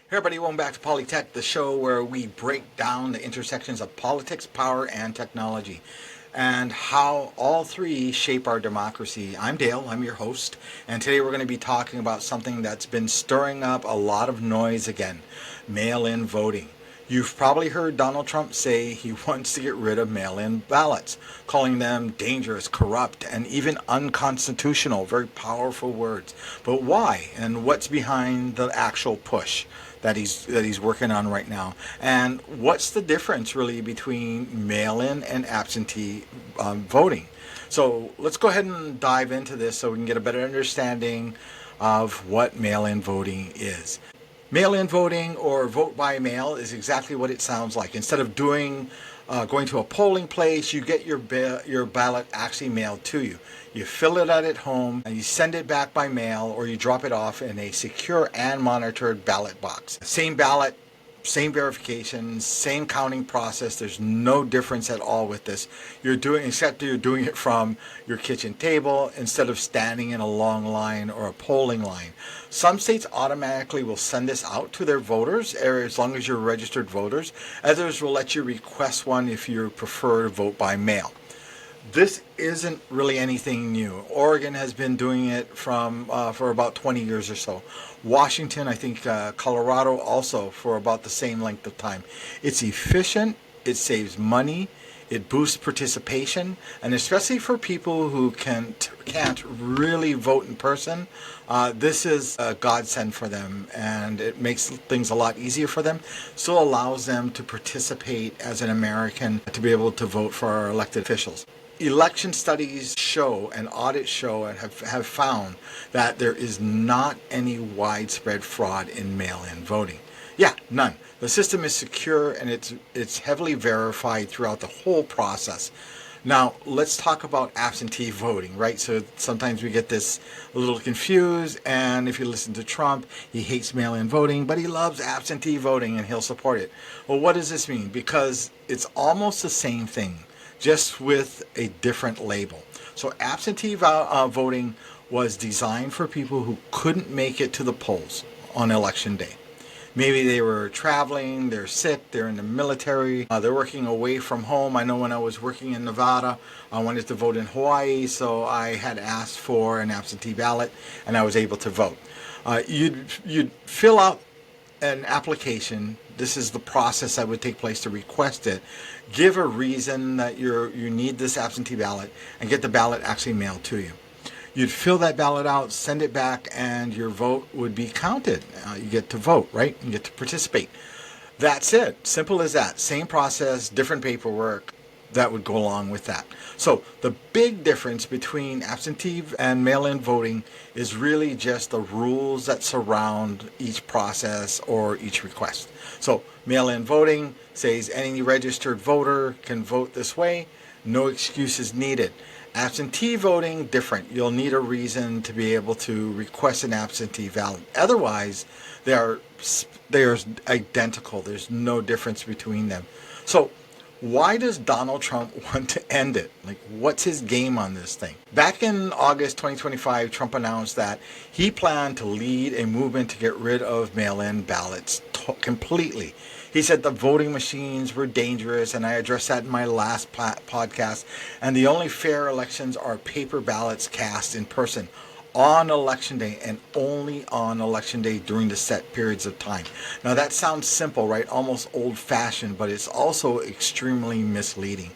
Hey everybody, welcome back to Polytech, the show where we break down the intersections of politics, power, and technology, and how all three shape our democracy. I'm Dale, I'm your host, and today we're going to be talking about something that's been stirring up a lot of noise again, mail-in voting. You've probably heard Donald Trump say he wants to get rid of mail-in ballots, calling them dangerous, corrupt, and even unconstitutional. Very powerful words. But why? And what's behind the actual push that he's working on right now? And what's the difference really between mail-in and absentee voting? So let's go ahead and dive into this so we can get a better understanding of what mail-in voting is. Mail-in voting or vote by mail is exactly what it sounds like. Instead of going to a polling place, you get your ballot actually mailed to you. You fill it out at home and you send it back by mail, or you drop it off in a secure and monitored ballot box. Same ballot, same verification, same counting process. There's no difference at all with this. Except you're doing it from your kitchen table instead of standing in a long line or a polling line. Some states automatically will send this out to their voters, as long as you're registered voters. Others will let you request one if you prefer to vote by mail. This isn't really anything new. Oregon has been doing it for about 20 years or so. Washington, I think Colorado also for about the same length of time. It's efficient, it saves money, it boosts participation, and especially for people who can't really vote in person, this is a godsend for them, and it makes things a lot easier for them. Still allows them to participate as an American, to be able to vote for our elected officials. Election studies show and audits show and have found that there is not any widespread fraud in mail-in voting. Yeah, none. The system is secure and it's heavily verified throughout the whole process. Now, let's talk about absentee voting, right? So sometimes we get this a little confused, and if you listen to Trump, he hates mail-in voting, but he loves absentee voting and he'll support it. Well, what does this mean? Because it's almost the same thing, just with a different label. So absentee voting was designed for people who couldn't make it to the polls on election day. Maybe they were traveling, they're sick, they're in the military, they're working away from home. I know when I was working in Nevada, I wanted to vote in Hawaii, so I had asked for an absentee ballot and I was able to vote. You'd fill out an application. This is the process that would take place to request it. Give a reason that you need this absentee ballot and get the ballot actually mailed to you. You'd fill that ballot out, send it back, and your vote would be counted. You get to vote, right? You get to participate. That's it. Simple as that. Same process, different paperwork that would go along with that. So the big difference between absentee and mail-in voting is really just the rules that surround each process or each request. So mail-in voting says any registered voter can vote this way. No excuses needed. Absentee voting, different. You'll need a reason to be able to request an absentee ballot. Otherwise, they are identical. There's no difference between them. So why does Donald Trump want to end it? Like, what's his game on this thing? Back in August 2025, Trump announced that he planned to lead a movement to get rid of mail-in ballots completely. He said the voting machines were dangerous, and I addressed that in my last podcast, and the only fair elections are paper ballots cast in person on election day, and only on election day during the set periods of time. Now that sounds simple, right? Almost old-fashioned, but it's also extremely misleading.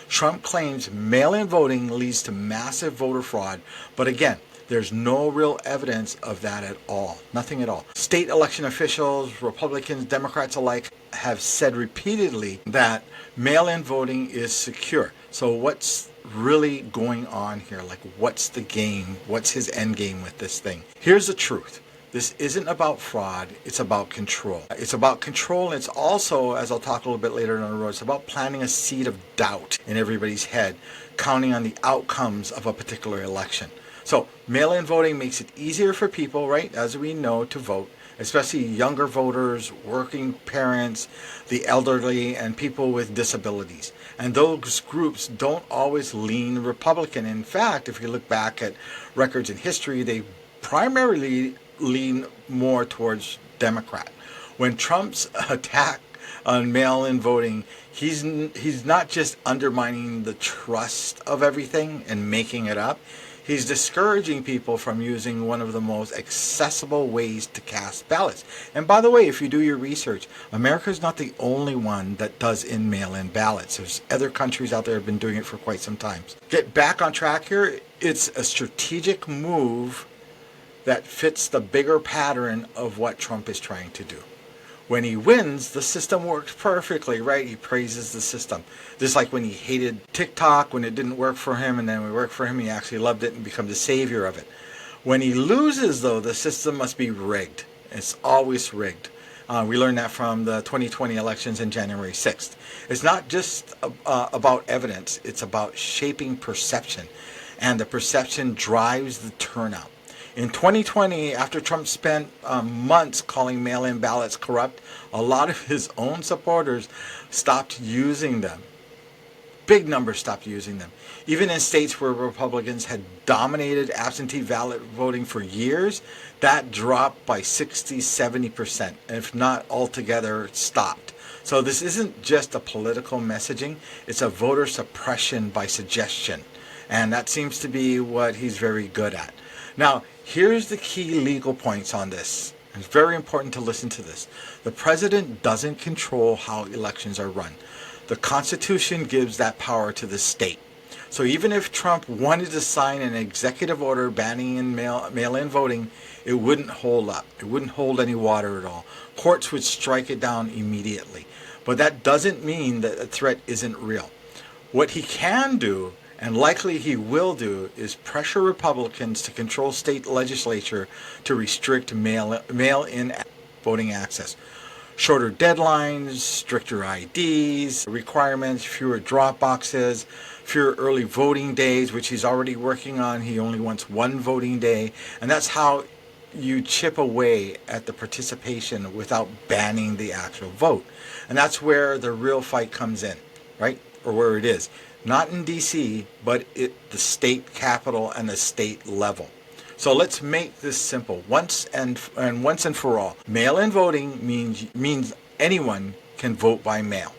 Trump claims mail-in voting leads to massive voter fraud, but again, there's no real evidence of that at all. Nothing at all. State election officials, Republicans, Democrats alike, have said repeatedly that mail-in voting is secure. So what's really going on here? Like, what's the game? What's his end game with this thing? Here's the truth. This isn't about fraud, it's about control. It's about control, and it's also, as I'll talk a little bit later down the road, it's about planting a seed of doubt in everybody's head, counting on the outcomes of a particular election. So mail-in voting makes it easier for people, right, as we know, to vote, especially younger voters, working parents, the elderly, and people with disabilities. And those groups don't always lean Republican. In fact, if you look back at records in history, they primarily lean more towards Democrat. When Trump's attack on mail-in voting, he's not just undermining the trust of everything and making it up. He's discouraging people from using one of the most accessible ways to cast ballots. And by the way, if you do your research, America is not the only one that does mail-in ballots. There's other countries out there that have been doing it for quite some time. Get back on track here. It's a strategic move that fits the bigger pattern of what Trump is trying to do. When he wins, the system works perfectly, right? He praises the system. Just like when he hated TikTok, when it didn't work for him, and then when it worked for him, he actually loved it and became the savior of it. When he loses, though, the system must be rigged. It's always rigged. We learned that from the 2020 elections on January 6th. It's not just about evidence. It's about shaping perception. And the perception drives the turnout. In 2020, after Trump spent months calling mail-in ballots corrupt, a lot of his own supporters stopped using them. Big numbers stopped using them. Even in states where Republicans had dominated absentee ballot voting for years, that dropped by 60-70%, and if not altogether stopped. So this isn't just a political messaging, it's a voter suppression by suggestion. And that seems to be what he's very good at. Now, here's the key legal points on this. It's very important to listen to this. The president doesn't control how elections are run. The Constitution gives that power to the state. So even if Trump wanted to sign an executive order banning mail-in voting, it wouldn't hold up. It wouldn't hold any water at all. Courts would strike it down immediately. But that doesn't mean that the threat isn't real. What he can do, and likely he will do, is pressure Republicans to control state legislature to restrict mail-in voting access. Shorter deadlines, stricter IDs, requirements, fewer drop boxes, fewer early voting days, which he's already working on. He only wants one voting day. And that's how you chip away at the participation without banning the actual vote. And that's where the real fight comes in, right? Or where it is. Not in D.C., but at the state capital and the state level. So let's make this simple. Once and for all, mail-in voting means anyone can vote by mail.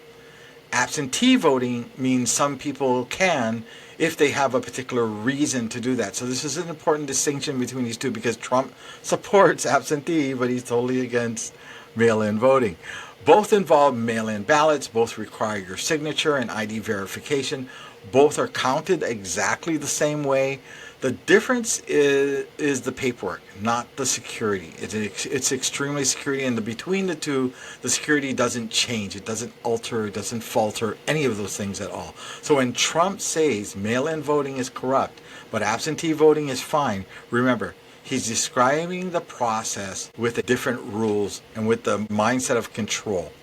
Absentee voting means some people can if they have a particular reason to do that. So this is an important distinction between these two, because Trump supports absentee, but he's totally against mail-in voting. Both involve mail-in ballots, both require your signature and ID verification. Both are counted exactly the same way. The difference is the paperwork, not the security. It's extremely security, and between the two, the security doesn't change. It doesn't alter, it doesn't falter, any of those things at all. So when Trump says mail-in voting is corrupt, but absentee voting is fine, remember, he's describing the process with the different rules and with the mindset of control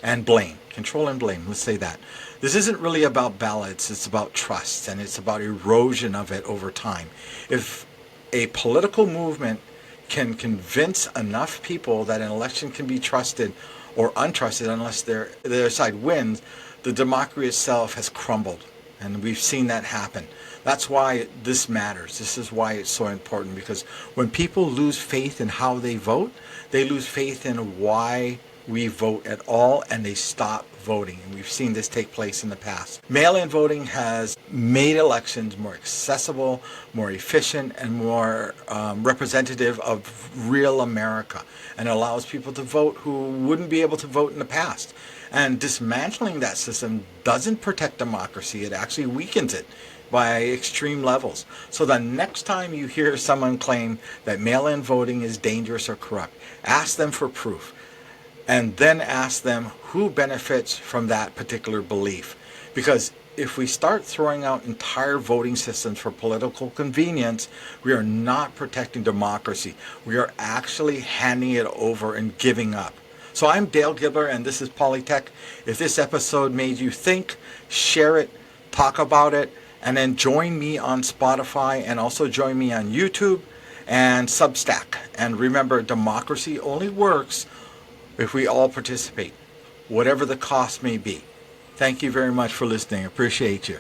and blame. Control and blame, let's say that. This isn't really about ballots, it's about trust, and it's about erosion of it over time. If a political movement can convince enough people that an election can be trusted or untrusted unless their side wins, the democracy itself has crumbled. And we've seen that happen. That's why this matters. This is why it's so important, because when people lose faith in how they vote, they lose faith in why we vote at all, and they stop voting. And we've seen this take place in the past. Mail-in voting has made elections more accessible, more efficient, and more representative of real America, and allows people to vote who wouldn't be able to vote in the past. And dismantling that system doesn't protect democracy, it actually weakens it by extreme levels. So the next time you hear someone claim that mail-in voting is dangerous or corrupt, ask them for proof. And then ask them who benefits from that particular belief. Because if we start throwing out entire voting systems for political convenience, we are not protecting democracy. We are actually handing it over and giving up. So I'm Dale Gibler, and this is Polytech. If this episode made you think, share it, talk about it, and then join me on Spotify, and also join me on YouTube and Substack. And remember, democracy only works if we all participate, whatever the cost may be. Thank you very much for listening. Appreciate you.